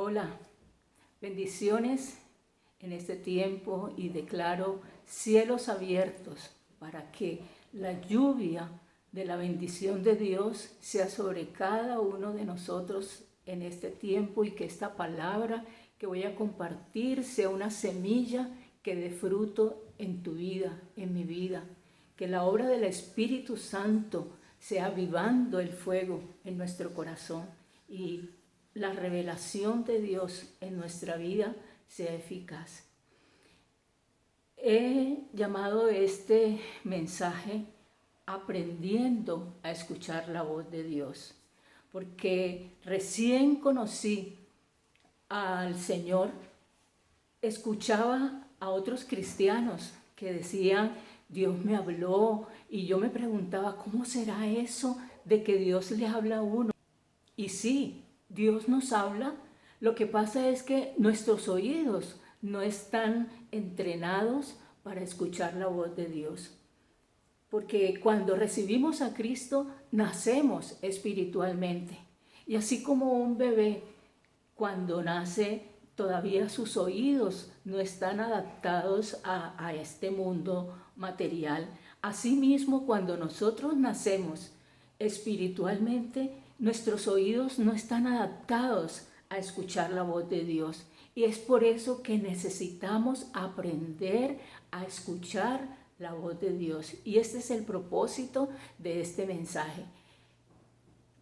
Hola, bendiciones en este tiempo y declaro cielos abiertos para que la lluvia de la bendición de Dios sea sobre cada uno de nosotros en este tiempo y que esta palabra que voy a compartir sea una semilla que dé fruto en tu vida, en mi vida. Que la obra del Espíritu Santo sea avivando el fuego en nuestro corazón y la revelación de Dios en nuestra vida sea eficaz. He llamado este mensaje aprendiendo a escuchar la voz de Dios, porque recién conocí al Señor, escuchaba a otros cristianos que decían, Dios me habló, y yo me preguntaba, ¿cómo será eso de que Dios le habla a uno? Y sí, Dios nos habla, lo que pasa es que nuestros oídos no están entrenados para escuchar la voz de Dios. Porque cuando recibimos a Cristo, nacemos espiritualmente. Y así como un bebé, cuando nace, todavía sus oídos no están adaptados a este mundo material. Asimismo, cuando nosotros nacemos espiritualmente, nuestros oídos no están adaptados a escuchar la voz de Dios. Y es por eso que necesitamos aprender a escuchar la voz de Dios. Y este es el propósito de este mensaje.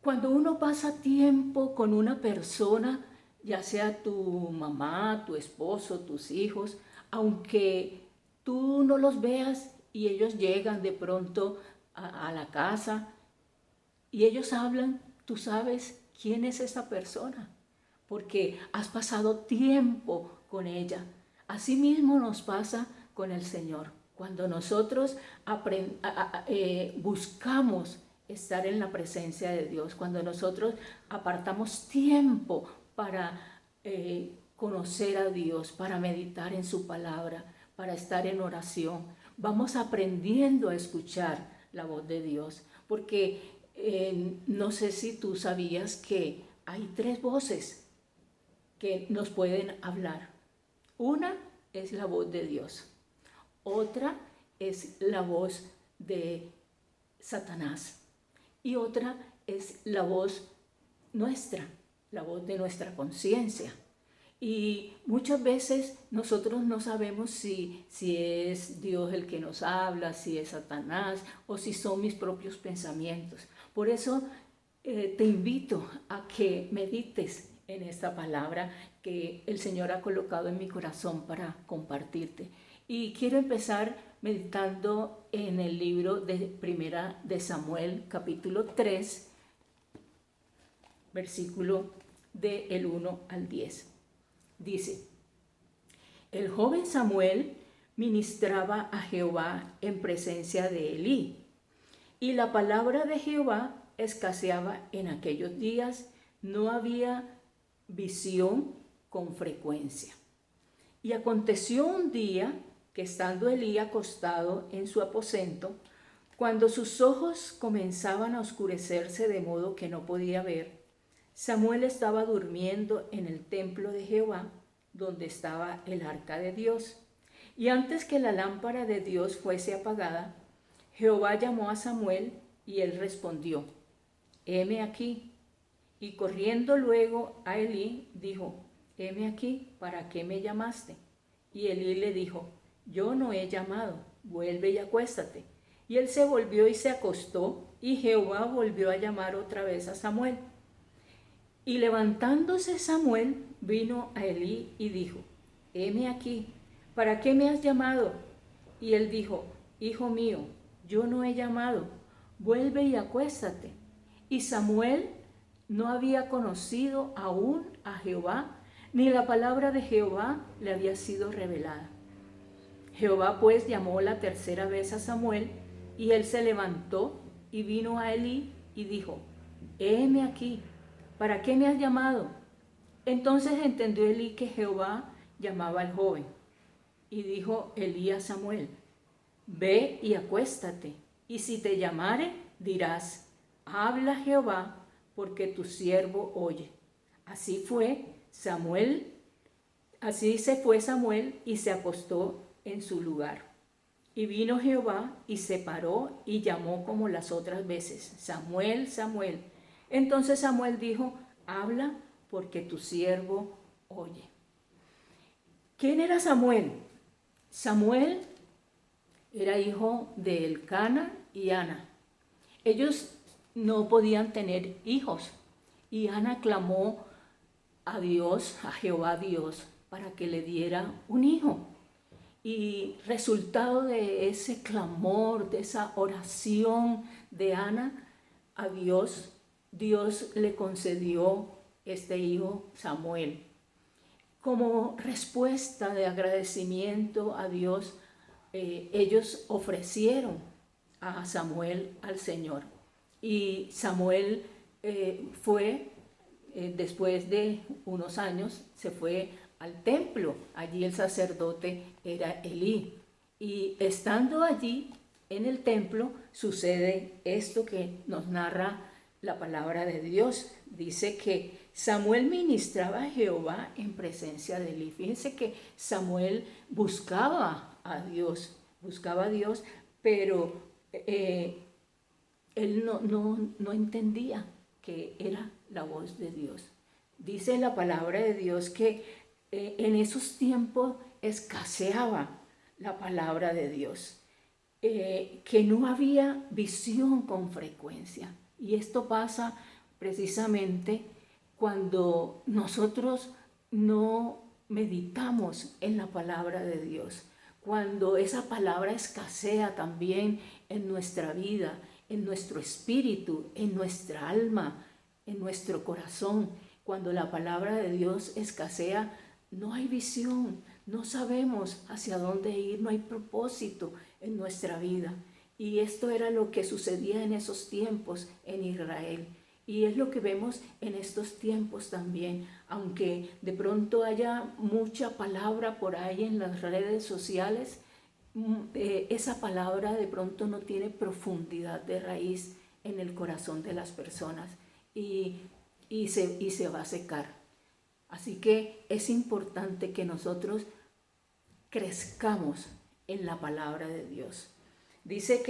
Cuando uno pasa tiempo con una persona, ya sea tu mamá, tu esposo, tus hijos, aunque tú no los veas y ellos llegan de pronto a la casa y ellos hablan, tú sabes quién es esa persona, porque has pasado tiempo con ella. Asimismo nos pasa con el Señor. Cuando nosotros buscamos estar en la presencia de Dios, cuando nosotros apartamos tiempo para conocer a Dios, para meditar en su palabra, para estar en oración, vamos aprendiendo a escuchar la voz de Dios, porque no sé si tú sabías que hay 3 voces que nos pueden hablar. Una es la voz de Dios, otra es la voz de Satanás y otra es la voz nuestra, la voz de nuestra conciencia. Y muchas veces nosotros no sabemos si es Dios el que nos habla, si es Satanás o si son mis propios pensamientos. Por eso te invito a que medites en esta palabra que el Señor ha colocado en mi corazón para compartirte. Y quiero empezar meditando en el libro de Primera de Samuel, capítulo 3, versículo del 1 al 10. Dice, el joven Samuel ministraba a Jehová en presencia de Elí, y la palabra de Jehová escaseaba en aquellos días, no había visión con frecuencia. Y aconteció un día que estando Elí acostado en su aposento, cuando sus ojos comenzaban a oscurecerse de modo que no podía ver, Samuel estaba durmiendo en el templo de Jehová, donde estaba el arca de Dios. Y antes que la lámpara de Dios fuese apagada, Jehová llamó a Samuel y él respondió, heme aquí. Y corriendo luego a Elí, dijo, heme aquí, ¿para qué me llamaste? Y Elí le dijo, yo no he llamado, vuelve y acuéstate. Y él se volvió y se acostó, y Jehová volvió a llamar otra vez a Samuel. Y levantándose Samuel, vino a Elí y dijo, heme aquí, ¿para qué me has llamado? Y él dijo, hijo mío, yo no he llamado, vuelve y acuéstate. Y Samuel no había conocido aún a Jehová, ni la palabra de Jehová le había sido revelada. Jehová pues llamó la tercera vez a Samuel, y él se levantó y vino a Elí y dijo, heme aquí, ¿para qué me has llamado? Entonces entendió Elí que Jehová llamaba al joven. Y dijo Elí a Samuel, ve y acuéstate, y si te llamare, dirás, habla Jehová, porque tu siervo oye. Así fue, Así se fue Samuel y se acostó en su lugar. Y vino Jehová y se paró y llamó como las otras veces: Samuel, Samuel. Entonces Samuel dijo: habla, porque tu siervo oye. ¿Quién era Samuel? Samuel era hijo de Elcana y Ana. Ellos no podían tener hijos y Ana clamó a Dios, a Jehová Dios, para que le diera un hijo. Y resultado de ese clamor, de esa oración de Ana a Dios, Dios le concedió este hijo Samuel. Como respuesta de agradecimiento a Dios, ellos ofrecieron a Samuel al Señor. Y Samuel después de unos años, se fue al templo. Allí el sacerdote era Elí. Y estando allí en el templo, sucede esto que nos narra la palabra de Dios. Dice que Samuel ministraba a Jehová en presencia de Elí. Fíjense que Samuel buscaba a Dios, pero él no entendía que era la voz de Dios. Dice la palabra de Dios que en esos tiempos escaseaba la palabra de Dios, que no había visión con frecuencia. Y esto pasa precisamente cuando nosotros no meditamos en la palabra de Dios, cuando esa palabra escasea también en nuestra vida, en nuestro espíritu, en nuestra alma, en nuestro corazón. Cuando la palabra de Dios escasea, no hay visión, no sabemos hacia dónde ir, no hay propósito en nuestra vida. Y esto era lo que sucedía en esos tiempos en Israel. Y es lo que vemos en estos tiempos también, aunque de pronto haya mucha palabra por ahí en las redes sociales, esa palabra de pronto no tiene profundidad de raíz en el corazón de las personas y se va a secar. Así que es importante que nosotros crezcamos en la palabra de Dios. Dice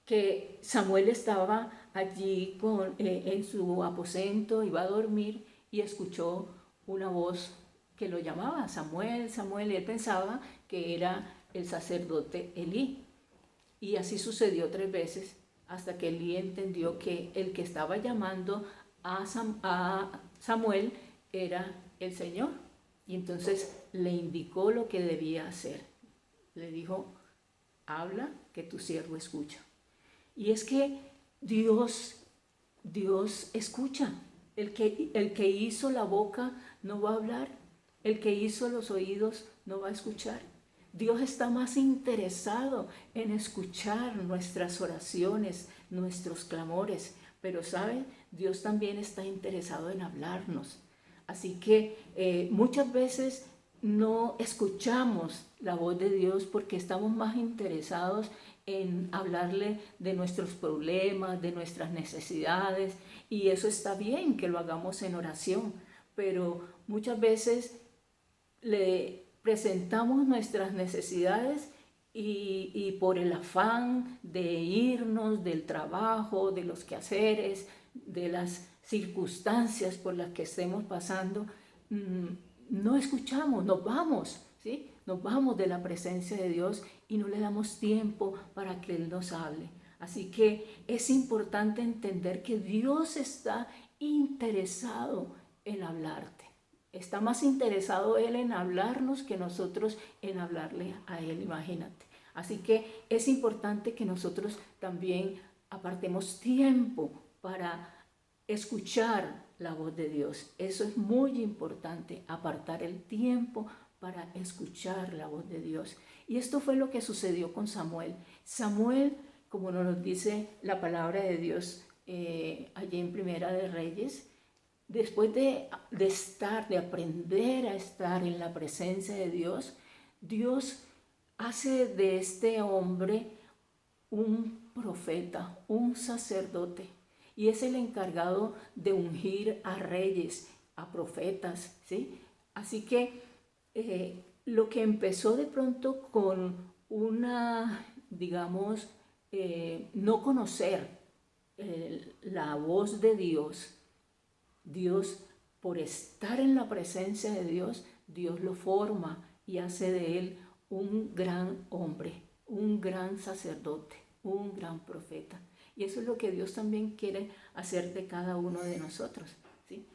que Samuel estaba allí en su aposento, iba a dormir y escuchó una voz que lo llamaba: Samuel, Samuel. Y él pensaba que era el sacerdote Elí. Y así sucedió 3 veces hasta que Elí entendió que el que estaba llamando a Samuel era el Señor. Y entonces le indicó lo que debía hacer. Le dijo: habla, que tu siervo escucha. Y es que Dios escucha. El que hizo la boca no va a hablar. El que hizo los oídos no va a escuchar. Dios está más interesado en escuchar nuestras oraciones, nuestros clamores. Pero ¿saben? Dios también está interesado en hablarnos. Así que muchas veces no escuchamos la voz de Dios porque estamos más interesados en hablarle de nuestros problemas, de nuestras necesidades, y eso está bien que lo hagamos en oración, pero muchas veces le presentamos nuestras necesidades y por el afán de irnos del trabajo, de los quehaceres, de las circunstancias por las que estemos pasando, no escuchamos, nos vamos, ¿sí? Nos vamos de la presencia de Dios y no le damos tiempo para que Él nos hable. Así que es importante entender que Dios está interesado en hablarte. Está más interesado Él en hablarnos que nosotros en hablarle a Él, imagínate. Así que es importante que nosotros también apartemos tiempo para escuchar la voz de Dios. Eso es muy importante, apartar el tiempo para escuchar la voz de Dios. Y esto fue lo que sucedió con Samuel. Samuel, como nos dice la palabra de Dios allí en Primera de Reyes, después de aprender a estar en la presencia de Dios, Dios hace de este hombre un profeta, un sacerdote, y es el encargado de ungir a reyes, a profetas, ¿sí? Así que lo que empezó de pronto con una, digamos, no conocer la voz de Dios, Dios, por estar en la presencia de Dios, Dios lo forma y hace de él un gran hombre, un gran sacerdote, un gran profeta. Y eso es lo que Dios también quiere hacer de cada uno de nosotros, ¿sí?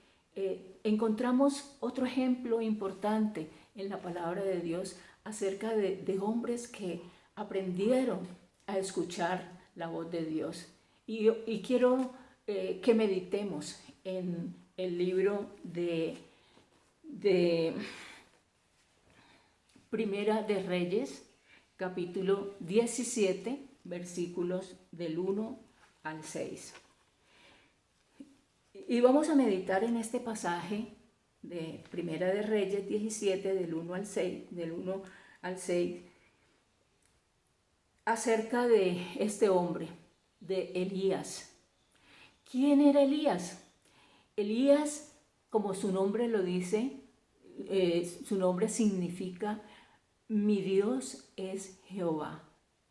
Encontramos otro ejemplo importante en la palabra de Dios acerca de hombres que aprendieron a escuchar la voz de Dios. Y quiero que meditemos en el libro de Primera de Reyes, capítulo 17, versículos del 1 al 6. Y vamos a meditar en este pasaje de Primera de Reyes 17, del 1 al 6, acerca de este hombre, de Elías. ¿Quién era Elías? Elías, como su nombre lo dice, su nombre significa mi Dios es Jehová.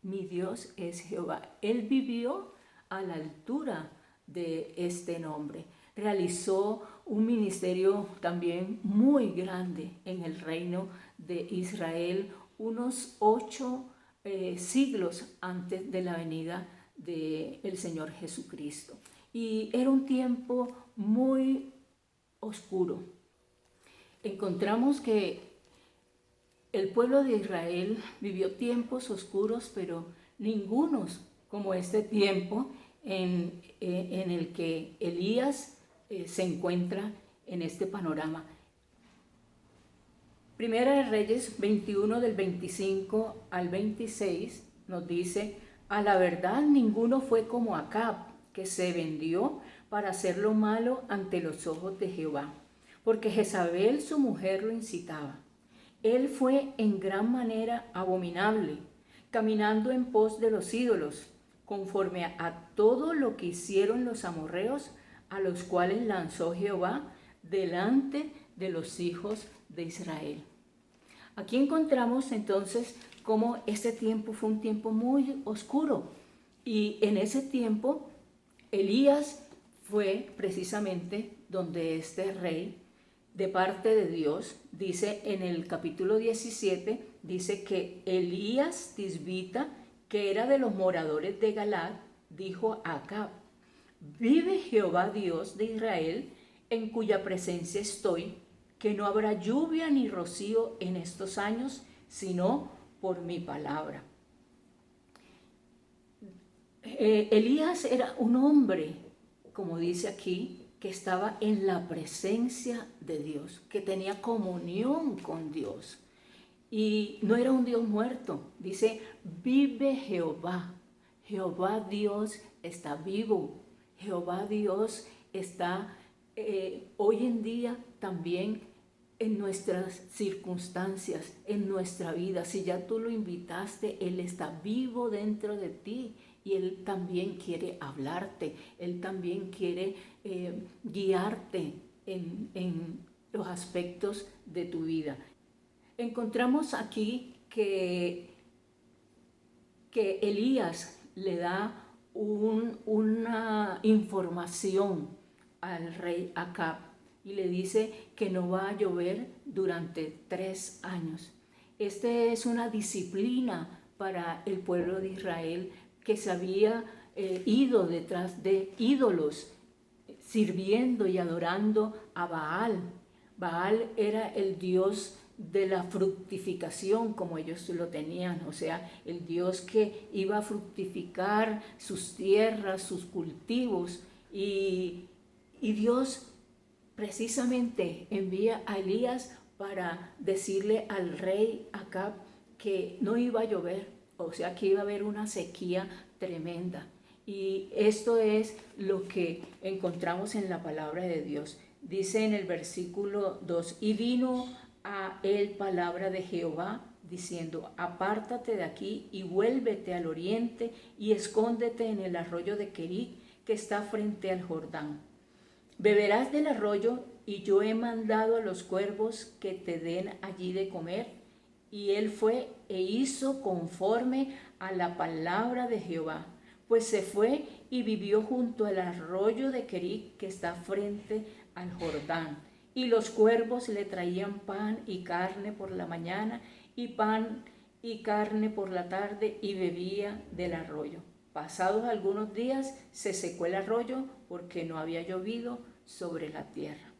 Mi Dios es Jehová. Él vivió a la altura de este nombre. Realizó un ministerio también muy grande en el reino de Israel, unos 8 siglos antes de la venida del Señor Jesucristo. Y era un tiempo muy oscuro. Encontramos que el pueblo de Israel vivió tiempos oscuros, pero ningunos como este tiempo en el que Elías se encuentra en este panorama. Primera de Reyes 21 del 25 al 26 nos dice: a la verdad ninguno fue como Acab, que se vendió para hacer lo malo ante los ojos de Jehová, porque Jezabel su mujer lo incitaba. Él fue en gran manera abominable, caminando en pos de los ídolos, conforme a todo lo que hicieron los amorreos, a los cuales lanzó Jehová delante de los hijos de Israel. Aquí encontramos entonces cómo este tiempo fue un tiempo muy oscuro, y en ese tiempo Elías fue precisamente donde este rey, de parte de Dios, dice en el capítulo 17, dice que Elías Tisbita, que era de los moradores de Galad, dijo a Acab: vive Jehová Dios de Israel, en cuya presencia estoy, que no habrá lluvia ni rocío en estos años, sino por mi palabra. Elías era un hombre, como dice aquí, que estaba en la presencia de Dios, que tenía comunión con Dios. Y no era un Dios muerto. Dice: vive Jehová. Jehová Dios está vivo. Jehová Dios está hoy en día también en nuestras circunstancias, en nuestra vida. Si ya tú lo invitaste, Él está vivo dentro de ti. Y Él también quiere hablarte, Él también quiere guiarte en los aspectos de tu vida. Encontramos aquí que Elías le da una información al rey Acab y le dice que no va a llover durante 3 años. Esta es una disciplina para el pueblo de Israel, que se había ido detrás de ídolos, sirviendo y adorando a Baal. Baal era el dios de la fructificación, como ellos lo tenían, o sea, el dios que iba a fructificar sus tierras, sus cultivos, y Dios precisamente envía a Elías para decirle al rey Acab que no iba a llover. O sea, que iba a haber una sequía tremenda. Y esto es lo que encontramos en la palabra de Dios. Dice en el versículo 2: y vino a él palabra de Jehová, diciendo: apártate de aquí y vuélvete al oriente y escóndete en el arroyo de Querit, que está frente al Jordán. beberás del arroyo, y yo he mandado a los cuervos que te den allí de comer. Y él fue e hizo conforme a la palabra de Jehová, pues se fue y vivió junto al arroyo de Querit, que está frente al Jordán. Y los cuervos le traían pan y carne por la mañana, y pan y carne por la tarde, y bebía del arroyo. Pasados algunos días se secó el arroyo, porque no había llovido sobre la tierra.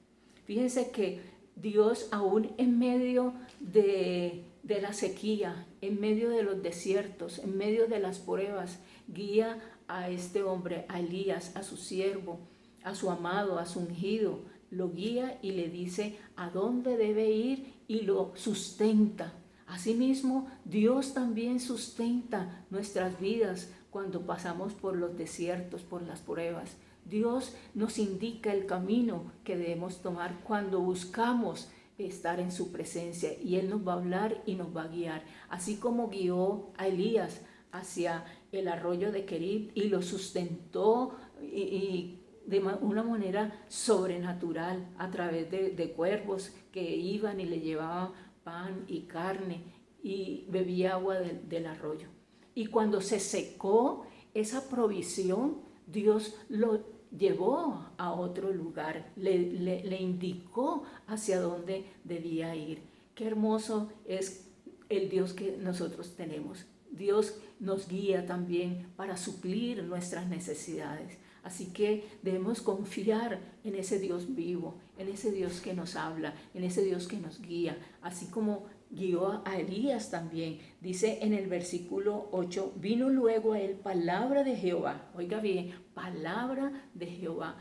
Fíjense que Dios, aún en medio de la sequía, en medio de los desiertos, en medio de las pruebas, guía a este hombre, a Elías, a su siervo, a su amado, a su ungido. Lo guía y le dice a dónde debe ir y lo sustenta. Asimismo, Dios también sustenta nuestras vidas cuando pasamos por los desiertos, por las pruebas. Dios nos indica el camino que debemos tomar cuando buscamos estar en su presencia, y Él nos va a hablar y nos va a guiar, así como guió a Elías hacia el arroyo de Querit y lo sustentó y de una manera sobrenatural a través de cuervos que iban y le llevaban pan y carne, y bebía agua del arroyo. Y cuando se secó esa provisión, Dios lo llevó a otro lugar, le indicó hacia dónde debía ir. Qué hermoso es el Dios que nosotros tenemos. Dios nos guía también para suplir nuestras necesidades. Así que debemos confiar en ese Dios vivo, en ese Dios que nos habla, en ese Dios que nos guía, así como guió a Elías también. Dice en el versículo 8, vino luego a él palabra de Jehová. Oiga bien, palabra de Jehová.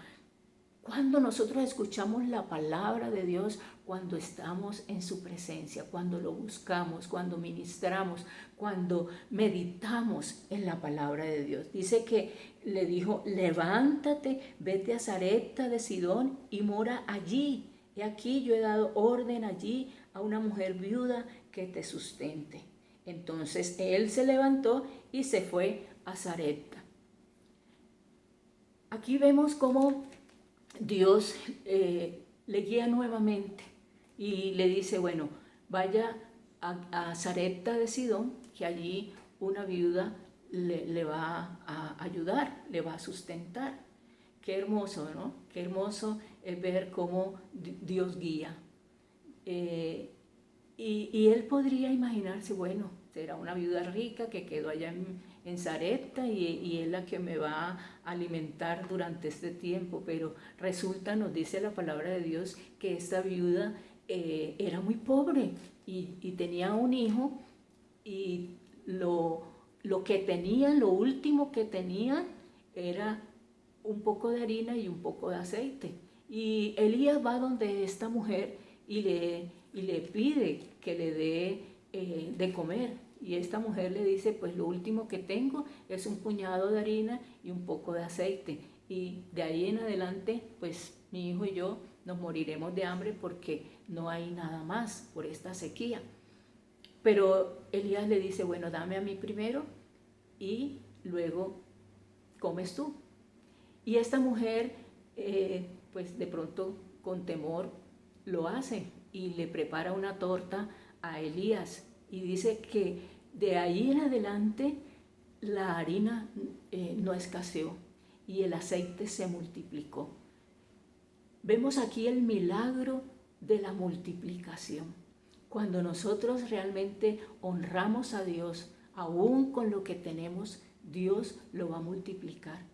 Cuando nosotros escuchamos la palabra de Dios, cuando estamos en su presencia, cuando lo buscamos, cuando ministramos, cuando meditamos en la palabra de Dios. Dice que le dijo, levántate, vete a Sarepta de Sidón y mora allí. Y aquí yo he dado orden allí a una mujer viuda que te sustente. Entonces él se levantó y se fue a Sarepta. Aquí vemos cómo Dios le guía nuevamente y le dice, bueno, vaya a Sarepta de Sidón, que allí una viuda le va a ayudar, le va a sustentar. Qué hermoso, ¿no? Qué hermoso es ver cómo Dios guía. Y él podría imaginarse, bueno, será una viuda rica que quedó allá en Sarepta y es la que me va a alimentar durante este tiempo, pero resulta, nos dice la palabra de Dios, que esta viuda era muy pobre y tenía un hijo, y lo que tenía, lo último que tenía era un poco de harina y un poco de aceite. Y Elías va donde esta mujer y le pide que le dé de comer. Y esta mujer le dice, pues lo último que tengo es un puñado de harina y un poco de aceite. Y de ahí en adelante, pues mi hijo y yo nos moriremos de hambre porque no hay nada más por esta sequía. Pero Elías le dice, bueno, dame a mí primero y luego comes tú. Y esta mujer, pues de pronto con temor lo hace y le prepara una torta a Elías. Y dice que de ahí en adelante la harina no escaseó y el aceite se multiplicó. Vemos aquí el milagro de la multiplicación. Cuando nosotros realmente honramos a Dios, aún con lo que tenemos, Dios lo va a multiplicar.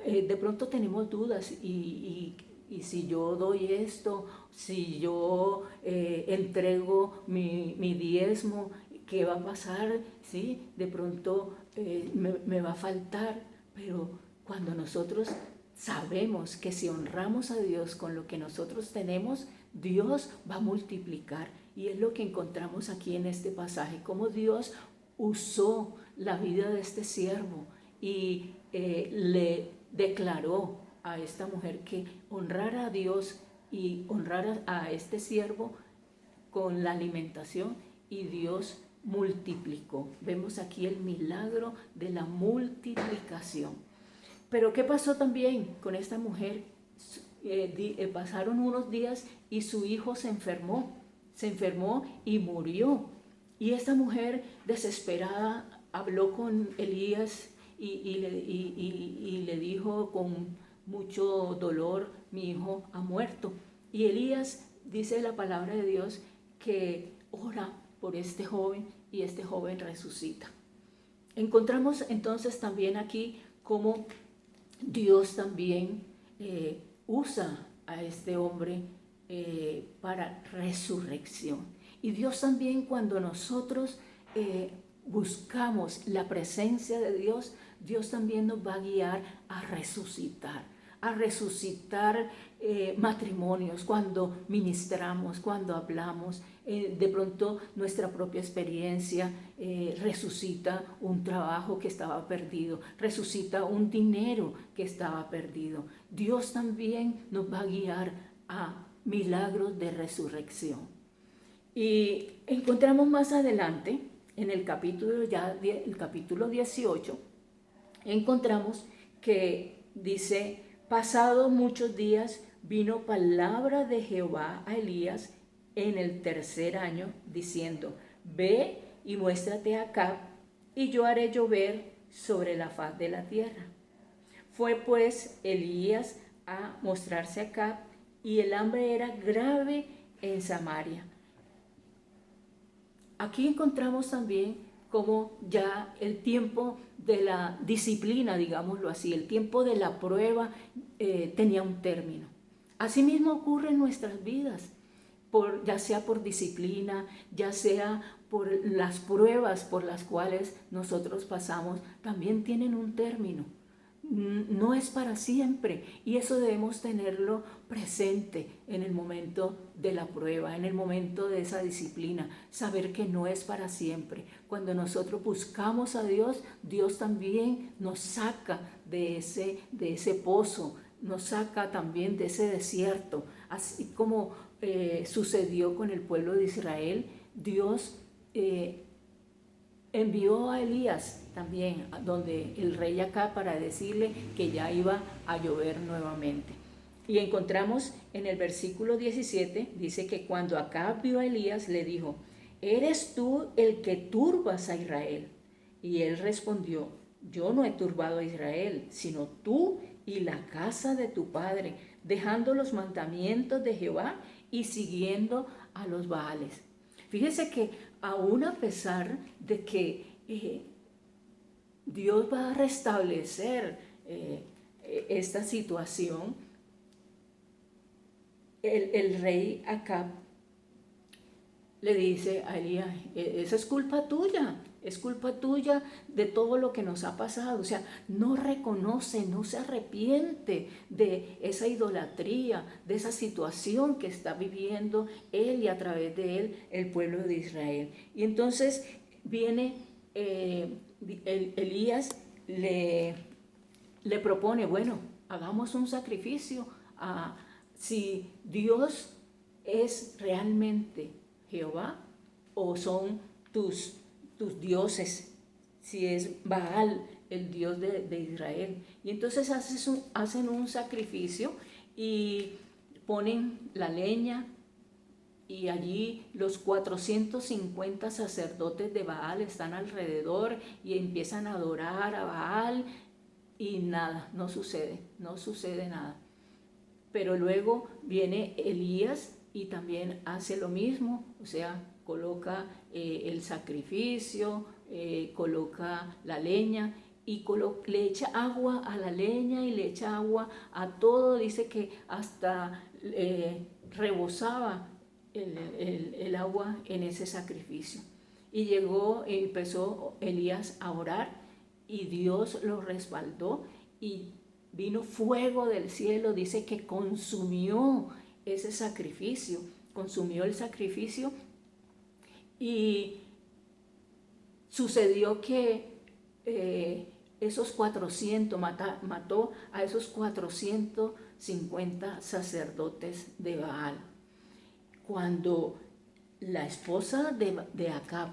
De pronto tenemos dudas y si yo doy esto, si yo entrego mi diezmo, ¿qué va a pasar? ¿Sí? De pronto me va a faltar, pero cuando nosotros sabemos que si honramos a Dios con lo que nosotros tenemos, Dios va a multiplicar. Y es lo que encontramos aquí en este pasaje, cómo Dios usó la vida de este siervo y le declaró a esta mujer que honrara a Dios y honrara a este siervo con la alimentación, y Dios multiplicó. Vemos aquí el milagro de la multiplicación. Pero ¿qué pasó también con esta mujer? pasaron unos días y su hijo se enfermó y murió. Y esta mujer desesperada habló con Elías y le dijo con mucho dolor: mi hijo ha muerto. Y Elías dice la palabra de Dios que ora por este joven y este joven resucita. Encontramos entonces también aquí cómo Dios también usa a este hombre para resurrección. Y Dios también, cuando nosotros buscamos la presencia de Dios, Dios también nos va a guiar a resucitar matrimonios, cuando ministramos, cuando hablamos. De pronto nuestra propia experiencia resucita un trabajo que estaba perdido, resucita un dinero que estaba perdido. Dios también nos va a guiar a milagros de resurrección. Y encontramos más adelante, en el capítulo 18, encontramos que dice: pasados muchos días vino palabra de Jehová a Elías en el 3er año, diciendo: ve y muéstrate a Acab, y yo haré llover sobre la faz de la tierra. Fue pues Elías a mostrarse a Acab, y el hambre era grave en Samaria. Aquí encontramos también como ya el tiempo de la disciplina, digámoslo así, el tiempo de la prueba tenía un término. Asimismo ocurre en nuestras vidas, ya sea por disciplina, ya sea por las pruebas por las cuales nosotros pasamos, también tienen un término. No es para siempre, y eso debemos tenerlo presente en el momento de la prueba, en el momento de esa disciplina, saber que no es para siempre. Cuando nosotros buscamos a Dios, Dios también nos saca de ese pozo, nos saca también de ese desierto, así como sucedió con el pueblo de Israel. Dios envió a Elías también donde el rey Acab para decirle que ya iba a llover nuevamente. Y encontramos en el versículo 17, dice que cuando Acab vio a Elías, le dijo: ¿eres tú el que turbas a Israel? Y él respondió: yo no he turbado a Israel, sino tú y la casa de tu padre, dejando los mandamientos de Jehová y siguiendo a los Baales. Fíjese que aún a pesar de que Dios va a restablecer esta situación, el rey Acab le dice a Elías: esa es culpa tuya de todo lo que nos ha pasado. O sea, no reconoce, no se arrepiente de esa idolatría, de esa situación que está viviendo él y a través de él el pueblo de Israel. Y entonces viene Elías, le propone: bueno, hagamos un sacrificio. Si Dios es realmente Jehová o son tus dioses, si es Baal el Dios de Israel. Y entonces hacen un sacrificio y ponen la leña, y allí los 450 sacerdotes de Baal están alrededor y empiezan a adorar a Baal, y nada, no sucede nada. Pero luego viene Elías y también hace lo mismo, o sea, coloca el sacrificio, coloca la leña y le echa agua a la leña y le echa agua a todo. Dice que hasta rebosaba el agua en ese sacrificio. Y empezó Elías a orar, y Dios lo respaldó, y vino fuego del cielo. Dice que consumió ese sacrificio, consumió el sacrificio, y sucedió que esos 400, mató a esos 450 sacerdotes de Baal. Cuando la esposa de Acab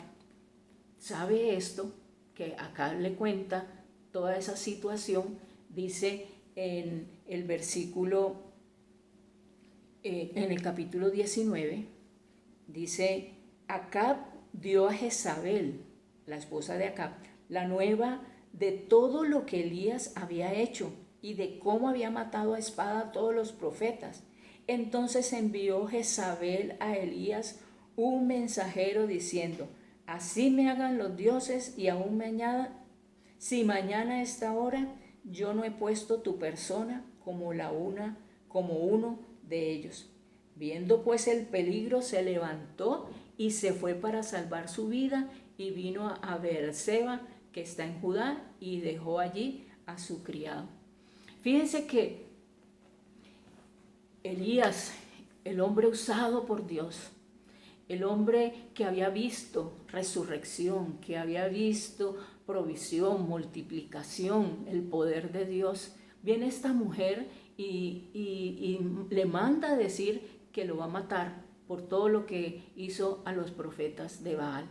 sabe esto, que Acab le cuenta toda esa situación, dice en el versículo en el capítulo 19, dice, Acab dio a Jezabel, la esposa de Acab, la nueva de todo lo que Elías había hecho y de cómo había matado a espada a todos los profetas. Entonces envió Jezabel a Elías un mensajero diciendo, así me hagan los dioses y aún me añadan, si mañana a esta hora yo no he puesto tu persona como uno de ellos. Viendo pues el peligro, se levantó y se fue para salvar su vida y vino a Beerseba, que está en Judá, y dejó allí a su criado. Fíjense que Elías, el hombre usado por Dios, el hombre que había visto resurrección, que había visto provisión, multiplicación, el poder de Dios, viene esta mujer y le manda a decir que lo va a matar por todo lo que hizo a los profetas de Baal.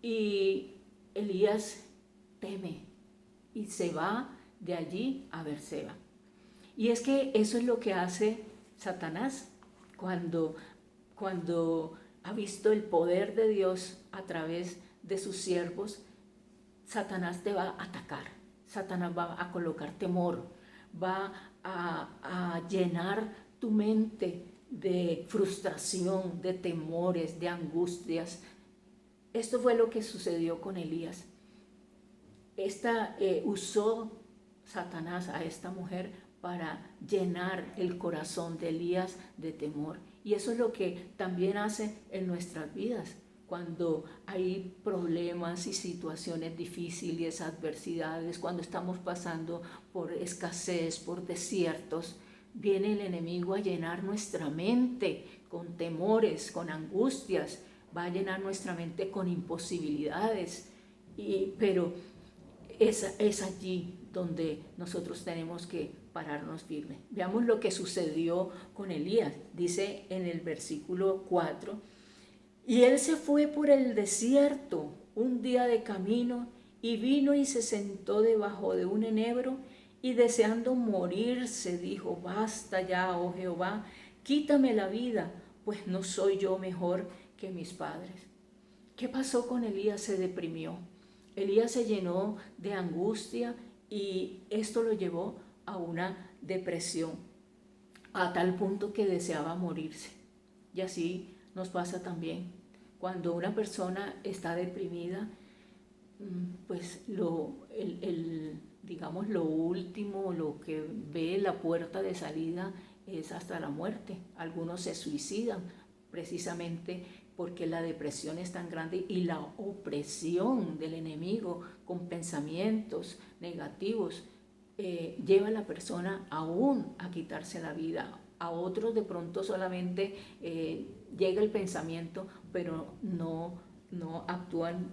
Y Elías teme y se va de allí a Beerseba. Y es que eso es lo que hace Satanás cuando ha visto el poder de Dios a través de sus siervos. Satanás te va a atacar, Satanás va a colocar temor, va a llenar tu mente de frustración, de temores, de angustias. Esto fue lo que sucedió con Elías. Usó Satanás a esta mujer para llenar el corazón de Elías de temor. Y eso es lo que también hace en nuestras vidas. Cuando hay problemas y situaciones difíciles, adversidades, cuando estamos pasando por escasez, por desiertos, viene el enemigo a llenar nuestra mente con temores, con angustias, va a llenar nuestra mente con imposibilidades, pero es allí donde nosotros tenemos que pararnos firmes. Veamos lo que sucedió con Elías. Dice en el versículo 4, y él se fue por el desierto un día de camino y vino y se sentó debajo de un enebro y deseando morirse dijo, basta ya, oh Jehová, quítame la vida, pues no soy yo mejor que mis padres. ¿Qué pasó con Elías? Se deprimió. Elías se llenó de angustia y esto lo llevó a una depresión, a tal punto que deseaba morirse. Y así nos pasa también. Cuando una persona está deprimida, pues digamos lo último, lo que ve la puerta de salida es hasta la muerte. Algunos se suicidan precisamente porque la depresión es tan grande y la opresión del enemigo con pensamientos negativos lleva a la persona aún a quitarse la vida. A otros de pronto solamente llega el pensamiento, pero no actúan,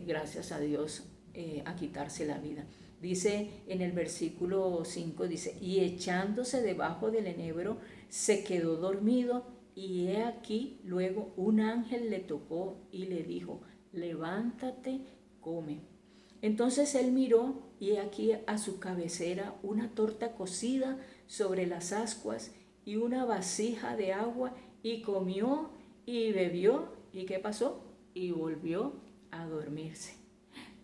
gracias a Dios, a quitarse la vida. Dice en el versículo 5, dice, y echándose debajo del enebro, se quedó dormido, y he aquí, luego un ángel le tocó y le dijo, levántate, come. Entonces él miró, y he aquí a su cabecera una torta cocida sobre las ascuas y una vasija de agua, y comió y bebió. ¿Y qué pasó? Y volvió a dormirse.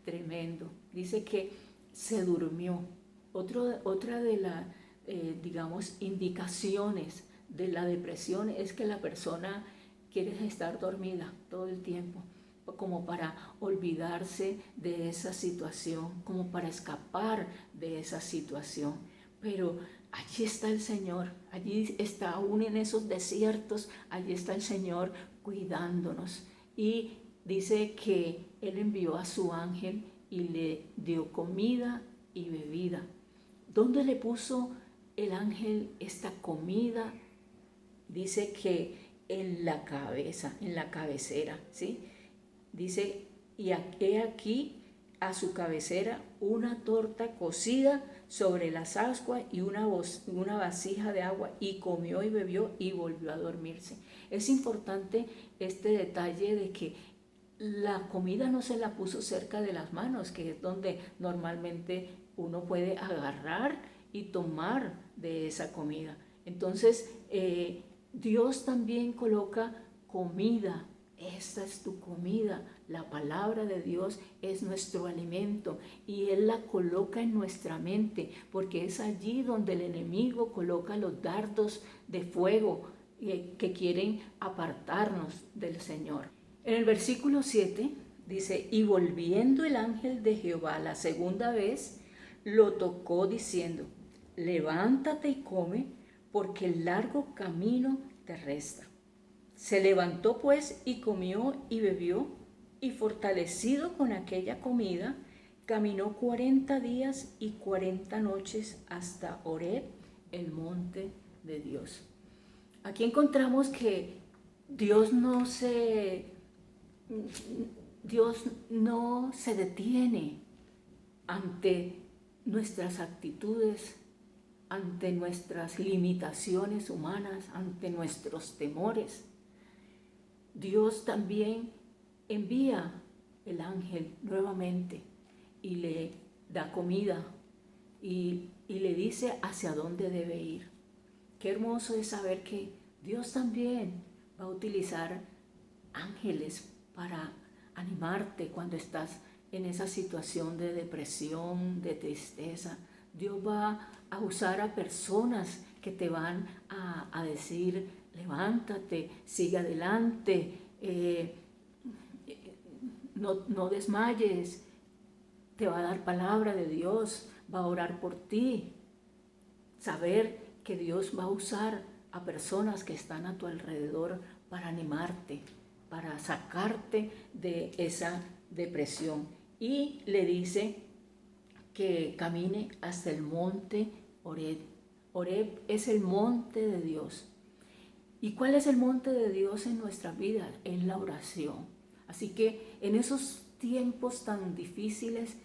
Tremendo. Dice que se durmió. Otra de las, digamos, indicaciones de la depresión es que la persona quiere estar dormida todo el tiempo, como para olvidarse de esa situación, como para escapar de esa situación. Pero allí está el Señor, allí está aún en esos desiertos, allí está el Señor cuidándonos. Y dice que Él envió a su ángel y le dio comida y bebida. ¿Dónde le puso el ángel esta comida? Dice que en la cabeza, en la cabecera, ¿sí? Dice, y he aquí a su cabecera una torta cocida sobre las ascuas y una vasija de agua, y comió y bebió y volvió a dormirse. Es importante este detalle de que la comida no se la puso cerca de las manos, que es donde normalmente uno puede agarrar y tomar de esa comida. Entonces, Dios también coloca comida. Esta es tu comida. La palabra de Dios es nuestro alimento y Él la coloca en nuestra mente, porque es allí donde el enemigo coloca los dardos de fuego que quieren apartarnos del Señor. En el versículo 7 dice: y volviendo el ángel de Jehová la segunda vez, lo tocó diciendo: levántate y come, porque el largo camino te resta. Se levantó pues y comió y bebió, y fortalecido con aquella comida, caminó 40 días y 40 noches hasta Horeb, el monte de Dios. Aquí encontramos que Dios no se detiene ante nuestras actitudes, ante nuestras limitaciones humanas, ante nuestros temores. Dios también envía el ángel nuevamente y le da comida y le dice hacia dónde debe ir. Qué hermoso es saber que Dios también va a utilizar ángeles para animarte cuando estás en esa situación de depresión, de tristeza. Dios va a usar a personas que te van a decir: levántate, sigue adelante, no desmayes. Te va a dar palabra de Dios, va a orar por ti. Saber que Dios va a usar a personas que están a tu alrededor para animarte, para sacarte de esa depresión. Y le dice que camine hasta el monte Horeb. Horeb es el monte de Dios. ¿Y cuál es el monte de Dios en nuestra vida? Es la oración. Así que en esos tiempos tan difíciles,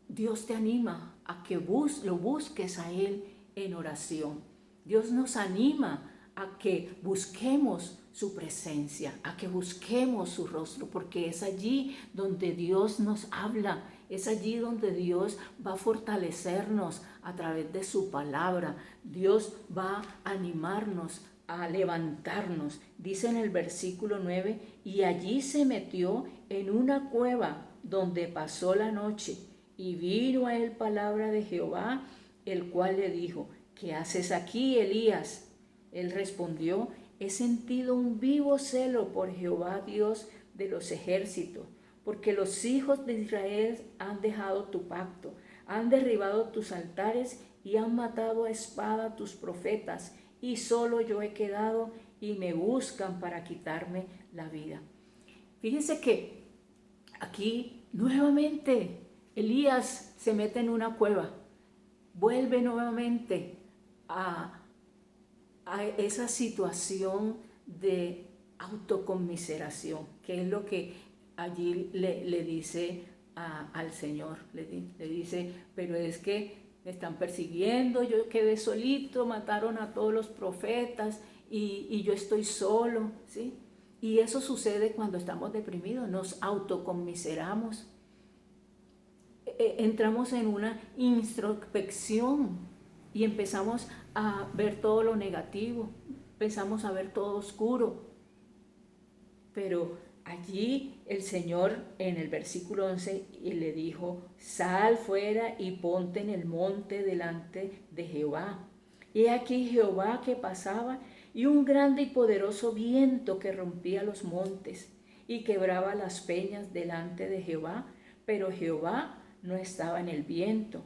Dios te anima a que lo busques a Él en oración. Dios nos anima a que busquemos su presencia, a que busquemos su rostro, porque es allí donde Dios nos habla, es allí donde Dios va a fortalecernos a través de su palabra. Dios va a animarnos a levantarnos. Dice en el versículo 9: y allí se metió en una cueva donde pasó la noche, y vino a él palabra de Jehová, el cual le dijo: ¿qué haces aquí, Elías? Él respondió: he sentido un vivo celo por Jehová, Dios de los ejércitos, porque los hijos de Israel han dejado tu pacto, han derribado tus altares y han matado a espada tus profetas, y solo yo he quedado y me buscan para quitarme la vida. Fíjense que aquí nuevamente Elías se mete en una cueva, vuelve nuevamente a esa situación de autoconmiseración, que es lo que allí le dice al Señor. Le dice: pero es que me están persiguiendo, yo quedé solito, mataron a todos los profetas y yo estoy solo, ¿sí? Y eso sucede cuando estamos deprimidos, nos autoconmiseramos. Entramos en una introspección y empezamos a ver todo lo negativo, empezamos a ver todo oscuro. Pero allí el Señor en el versículo 11 le dijo: sal fuera y ponte en el monte delante de Jehová. Y aquí Jehová que pasaba, y un grande y poderoso viento que rompía los montes y quebraba las peñas delante de Jehová, pero Jehová no estaba en el viento.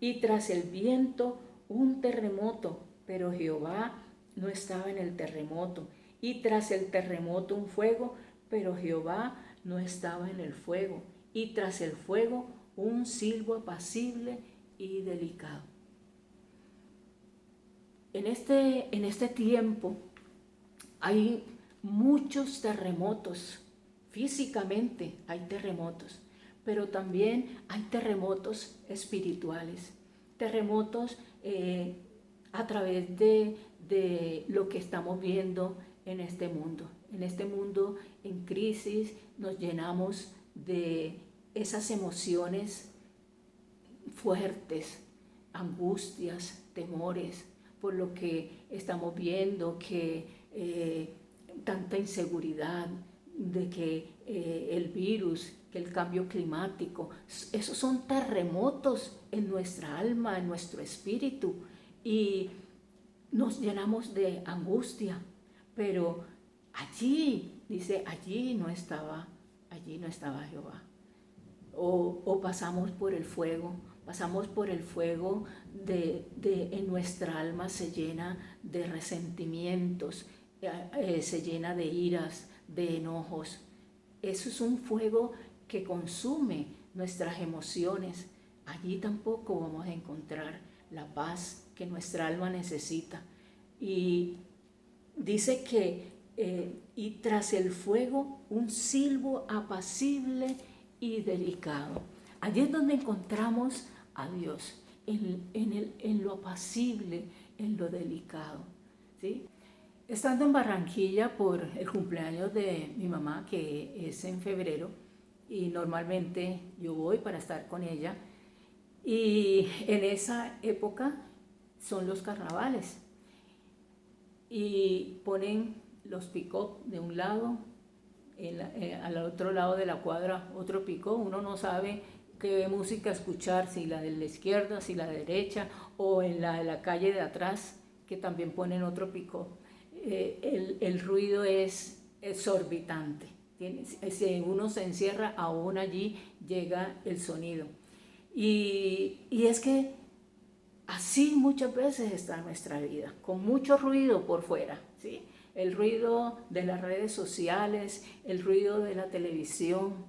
Y tras el viento un terremoto, pero Jehová no estaba en el terremoto. Y tras el terremoto un fuego, pero Jehová no estaba en el fuego. Y tras el fuego un silbo apacible y delicado. En este tiempo hay muchos terremotos. Físicamente hay terremotos, pero también hay terremotos espirituales, terremotos a través de lo que estamos viendo en este mundo. En este mundo en crisis nos llenamos de esas emociones fuertes, angustias, temores, por lo que estamos viendo, que tanta inseguridad, de que el virus, que el cambio climático, esos son terremotos en nuestra alma, en nuestro espíritu, y nos llenamos de angustia. Pero allí, dice, allí no estaba Jehová. O pasamos por el fuego en nuestra alma se llena de resentimientos, se llena de iras, de enojos. Eso es un fuego que consume nuestras emociones. Allí tampoco vamos a encontrar la paz que nuestra alma necesita. Y dice que y tras el fuego un silbo apacible y delicado. Allí es donde encontramos a Dios, en lo apacible, en lo delicado, ¿sí? Estando en Barranquilla por el cumpleaños de mi mamá, que es en febrero, y normalmente yo voy para estar con ella, y en esa época son los carnavales, y ponen los pick-up de un lado, al otro lado de la cuadra otro pick-up. Uno no sabe qué música escuchar, si la de la izquierda, si la de la derecha, o en la de la calle de atrás, que también ponen otro pick-up. El ruido es exorbitante. Si uno se encierra, aún allí llega el sonido. Y es que así muchas veces está nuestra vida, con mucho ruido por fuera, ¿sí? El ruido de las redes sociales, el ruido de la televisión.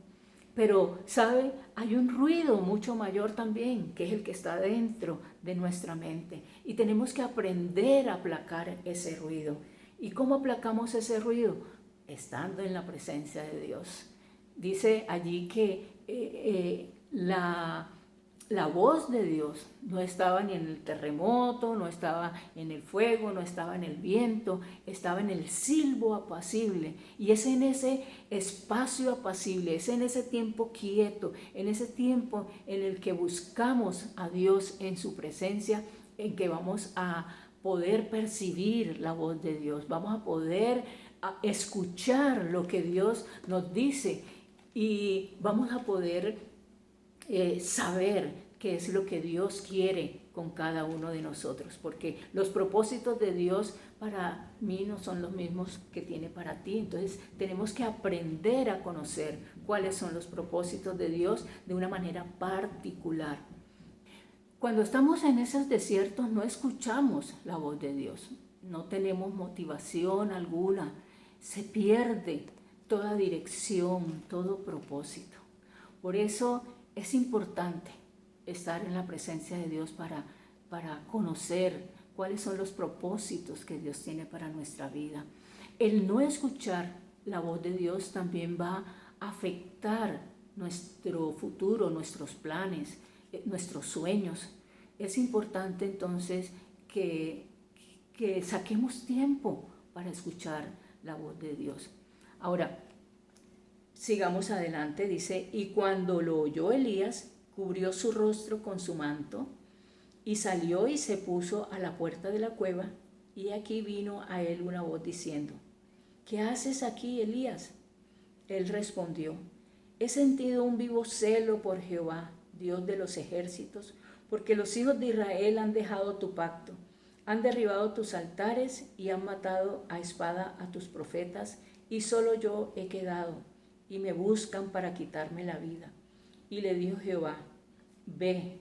Pero, ¿sabe? Hay un ruido mucho mayor también, que es el que está dentro de nuestra mente. Y tenemos que aprender a aplacar ese ruido. ¿Y cómo aplacamos ese ruido? Estando en la presencia de Dios. Dice allí que la voz de Dios no estaba ni en el terremoto, no estaba en el fuego, no estaba en el viento, estaba en el silbo apacible. Y es en ese espacio apacible, es en ese tiempo quieto, en ese tiempo en el que buscamos a Dios en su presencia, en que vamos a poder percibir la voz de Dios, vamos a poder escuchar lo que Dios nos dice y vamos a poder saber qué es lo que Dios quiere con cada uno de nosotros, porque los propósitos de Dios para mí no son los mismos que tiene para ti. Entonces tenemos que aprender a conocer cuáles son los propósitos de Dios de una manera particular. Cuando estamos en esos desiertos no escuchamos la voz de Dios, no tenemos motivación alguna, se pierde toda dirección, todo propósito. Por eso es importante estar en la presencia de Dios para conocer cuáles son los propósitos que Dios tiene para nuestra vida. El no escuchar la voz de Dios también va a afectar nuestro futuro, nuestros planes, nuestros sueños. Es importante entonces que saquemos tiempo para escuchar la voz de Dios. Ahora, sigamos adelante, dice, y cuando lo oyó Elías, cubrió su rostro con su manto, y salió y se puso a la puerta de la cueva, y aquí vino a él una voz diciendo, ¿qué haces aquí, Elías? Él respondió, he sentido un vivo celo por Jehová, Dios de los ejércitos, porque los hijos de Israel han dejado tu pacto, han derribado tus altares y han matado a espada a tus profetas, y solo yo he quedado, y me buscan para quitarme la vida. Y le dijo Jehová, ve,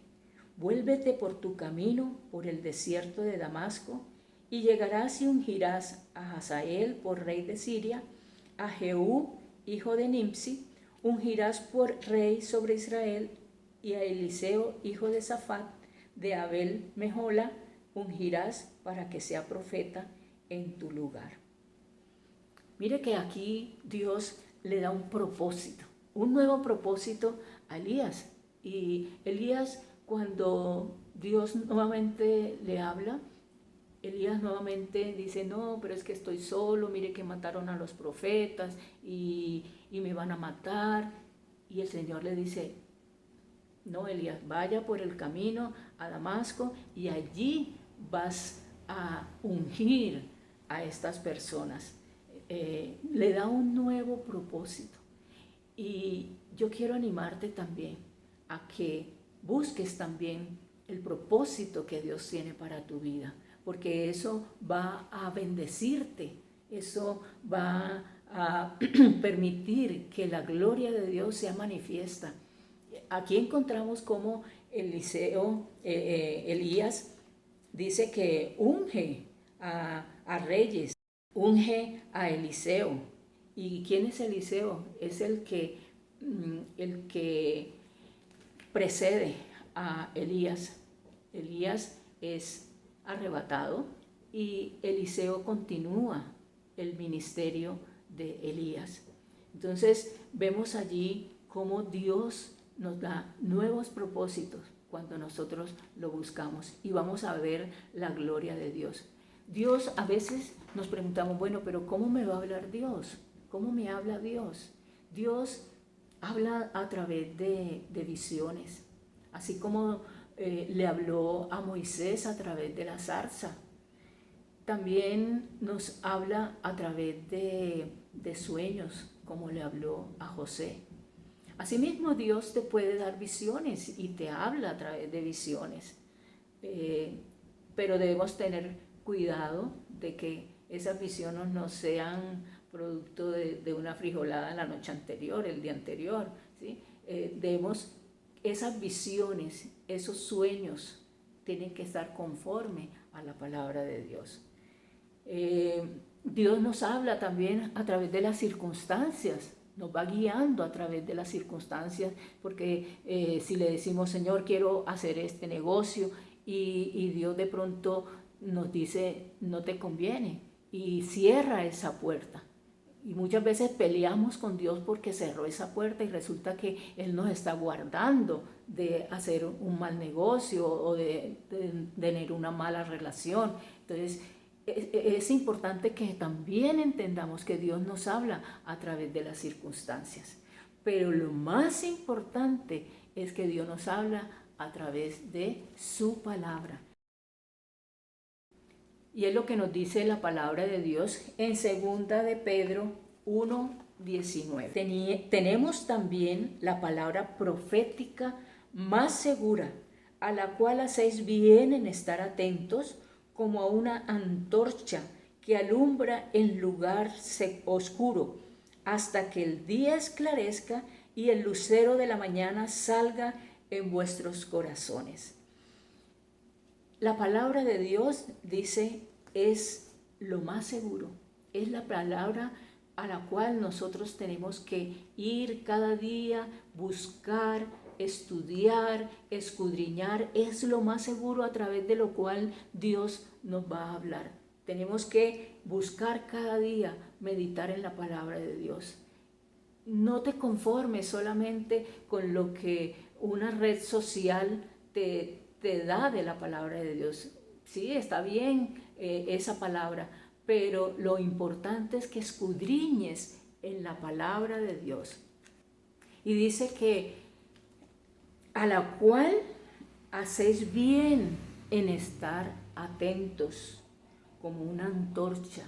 vuélvete por tu camino por el desierto de Damasco, y llegarás y ungirás a Hazael por rey de Siria, a Jehú, hijo de Nimsi, ungirás por rey sobre Israel, y a Eliseo, hijo de Safat, de Abel Mejola, ungirás para que sea profeta en tu lugar. Mire que aquí Dios le da un propósito, un nuevo propósito a Elías. Y Elías, cuando Dios nuevamente le habla, Elías nuevamente dice, no, pero es que estoy solo, mire que mataron a los profetas y me van a matar. Y el Señor le dice, no, Elías, vaya por el camino a Damasco y allí vas a ungir a estas personas, le da un nuevo propósito. Y yo quiero animarte también a que busques también el propósito que Dios tiene para tu vida, porque eso va a bendecirte, eso va a permitir que la gloria de Dios sea manifiesta. Aquí encontramos cómo Elías dice que unge a reyes, unge a Eliseo. ¿Y quién es Eliseo? Es el que precede a Elías. Elías es arrebatado y Eliseo continúa el ministerio de Elías. Entonces vemos allí cómo Dios nos da nuevos propósitos cuando nosotros lo buscamos y vamos a ver la gloria de Dios. Dios, a veces nos preguntamos, bueno, pero ¿cómo me va a hablar Dios? ¿Cómo me habla Dios? Dios habla a través de visiones, así como le habló a Moisés a través de la zarza. También nos habla a través de sueños, como le habló a José. Asimismo, Dios te puede dar visiones y te habla a través de visiones, pero debemos tener cuidado de que esas visiones no sean producto de una frijolada la noche anterior, el día anterior, ¿sí? Esas visiones, esos sueños tienen que estar conforme a la palabra de Dios. Dios nos habla también a través de las circunstancias, nos va guiando a través de las circunstancias, porque si le decimos, Señor, quiero hacer este negocio, y Dios de pronto nos dice, no te conviene, y cierra esa puerta. Y muchas veces peleamos con Dios porque cerró esa puerta y resulta que Él nos está guardando de hacer un mal negocio o de tener una mala relación. Entonces, es importante que también entendamos que Dios nos habla a través de las circunstancias. Pero lo más importante es que Dios nos habla a través de su palabra. Y es lo que nos dice la palabra de Dios en 2 de Pedro 1:19. Tenemos también la palabra profética más segura, a la cual hacéis bien en estar atentos, como a una antorcha que alumbra en lugar oscuro, hasta que el día esclarezca y el lucero de la mañana salga en vuestros corazones. La palabra de Dios, dice, es lo más seguro, es la palabra a la cual nosotros tenemos que ir cada día, buscar, estudiar, escudriñar, es lo más seguro a través de lo cual Dios nos va a hablar. Tenemos que buscar cada día, meditar en la palabra de Dios. No te conformes solamente con lo que una red social te da de la palabra de Dios. Sí, está bien esa palabra, pero lo importante es que escudriñes en la palabra de Dios. Y dice que a la cual hacéis bien en estar atentos, como una antorcha.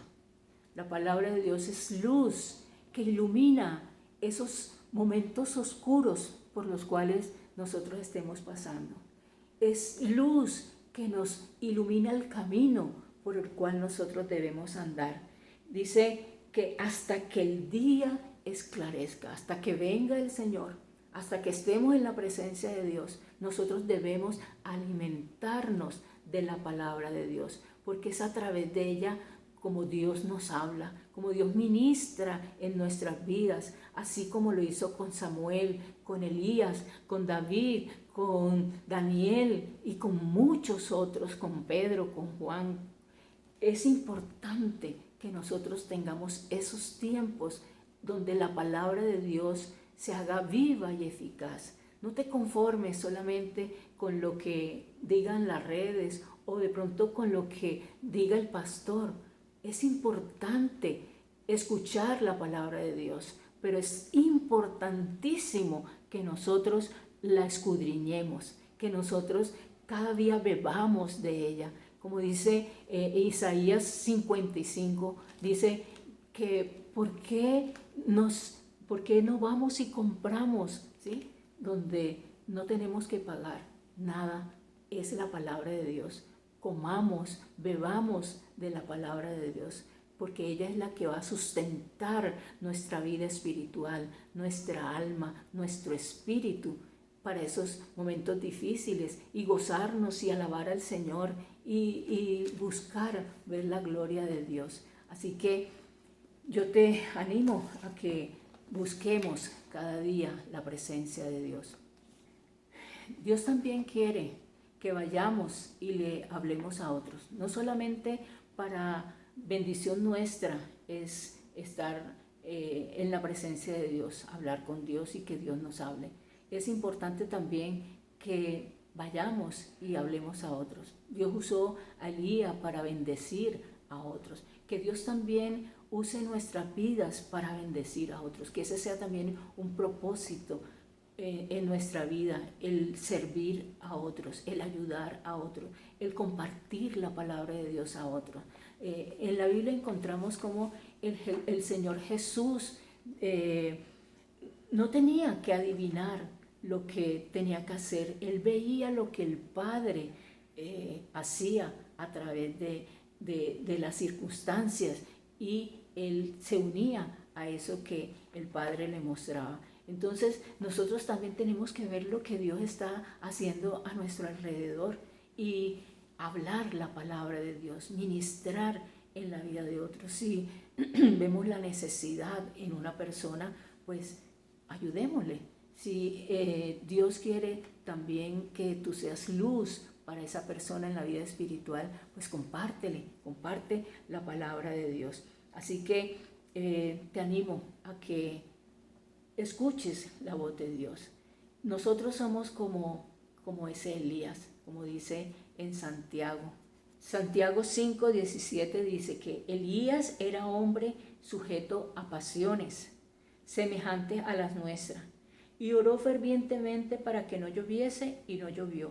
La palabra de Dios es luz que ilumina esos momentos oscuros por los cuales nosotros estemos pasando. Es luz que nos ilumina el camino por el cual nosotros debemos andar. Dice que hasta que el día esclarezca, hasta que venga el Señor, hasta que estemos en la presencia de Dios, nosotros debemos alimentarnos de la palabra de Dios, porque es a través de ella como Dios nos habla, como Dios ministra en nuestras vidas, así como lo hizo con Samuel, con Elías, con David, con Daniel y con muchos otros, con Pedro, con Juan. Es importante que nosotros tengamos esos tiempos donde la palabra de Dios se haga viva y eficaz. No te conformes solamente con lo que digan las redes o de pronto con lo que diga el pastor. Es importante escuchar la palabra de Dios, pero es importantísimo que nosotros la escudriñemos, que nosotros cada día bebamos de ella, como dice Isaías 55, dice que ¿por qué no vamos y compramos, ¿sí? Donde no tenemos que pagar nada? Es la palabra de Dios. Comamos, bebamos de la palabra de Dios, porque ella es la que va a sustentar nuestra vida espiritual, nuestra alma, nuestro espíritu para esos momentos difíciles, y gozarnos y alabar al Señor y buscar ver la gloria de Dios. Así que yo te animo a que busquemos cada día la presencia de Dios. Dios también quiere que vayamos y le hablemos a otros, no solamente para bendición nuestra es estar en la presencia de Dios, hablar con Dios y que Dios nos hable. Es importante también que vayamos y hablemos a otros. Dios usó a Elías para bendecir a otros. Que Dios también use nuestras vidas para bendecir a otros. Que ese sea también un propósito en nuestra vida, el servir a otros, el ayudar a otros, el compartir la palabra de Dios a otros. En la Biblia encontramos como el Señor Jesús no tenía que adivinar lo que tenía que hacer. Él veía lo que el Padre hacía a través de las circunstancias, y él se unía a eso que el Padre le mostraba. Entonces nosotros también tenemos que ver lo que Dios está haciendo a nuestro alrededor y hablar la palabra de Dios, ministrar en la vida de otros. Si vemos la necesidad en una persona, pues ayudémosle. Si Dios quiere también que tú seas luz para esa persona en la vida espiritual, pues comparte la palabra de Dios. Así que te animo a que escuches la voz de Dios. Nosotros somos como ese Elías, como dice en Santiago. Santiago 5:17 dice que Elías era hombre sujeto a pasiones, semejantes a las nuestras, y oró fervientemente para que no lloviese, y no llovió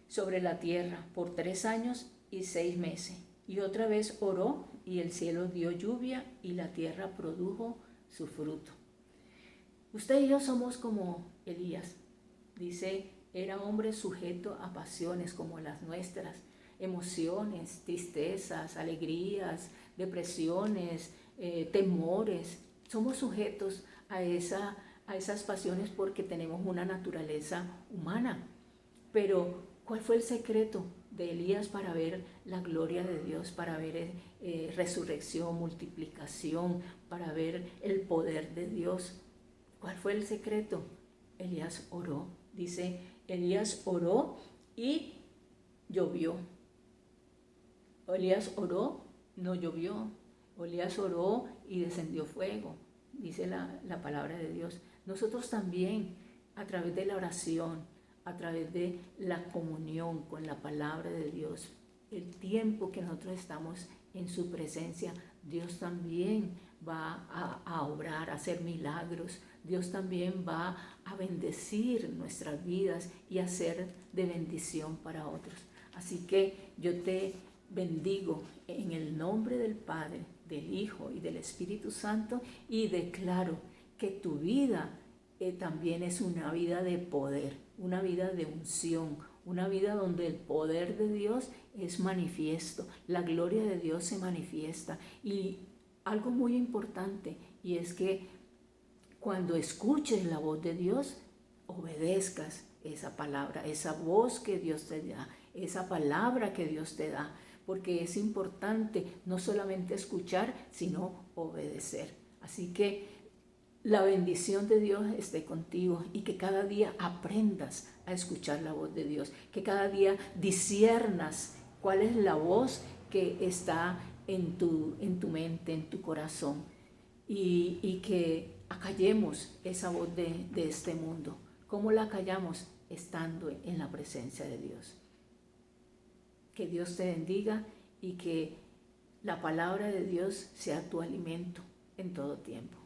sobre la tierra por 3 años y 6 meses. Y otra vez oró, y el cielo dio lluvia, y la tierra produjo su fruto. Usted y yo somos como Elías. Dice, era hombre sujeto a pasiones como las nuestras, emociones, tristezas, alegrías, depresiones, temores. Somos sujetos a esas pasiones porque tenemos una naturaleza humana. Pero, ¿cuál fue el secreto de Elías para ver la gloria de Dios, para ver resurrección, multiplicación, para ver el poder de Dios? ¿Cuál fue el secreto? Elías oró. Dice, Elías oró y llovió. Elías oró, no llovió. Elías oró y descendió fuego. Dice la palabra de Dios. Nosotros también, a través de la oración, a través de la comunión con la palabra de Dios, el tiempo que nosotros estamos en su presencia, Dios también va a obrar, a hacer milagros. Dios también va a bendecir nuestras vidas y a ser de bendición para otros. Así que yo te bendigo en el nombre del Padre, del Hijo y del Espíritu Santo, y declaro que tu vida también es una vida de poder, una vida de unción, una vida donde el poder de Dios es manifiesto, la gloria de Dios se manifiesta. Y algo muy importante, y es que cuando escuches la voz de Dios, obedezcas esa palabra, esa voz que Dios te da, esa palabra que Dios te da, porque es importante no solamente escuchar, sino obedecer. Así que la bendición de Dios esté contigo, y que cada día aprendas a escuchar la voz de Dios, que cada día disciernas cuál es la voz que está en tu mente, en tu corazón, y que acallemos esa voz de este mundo. ¿Cómo la acallamos? Estando en la presencia de Dios. Que Dios te bendiga y que la palabra de Dios sea tu alimento en todo tiempo.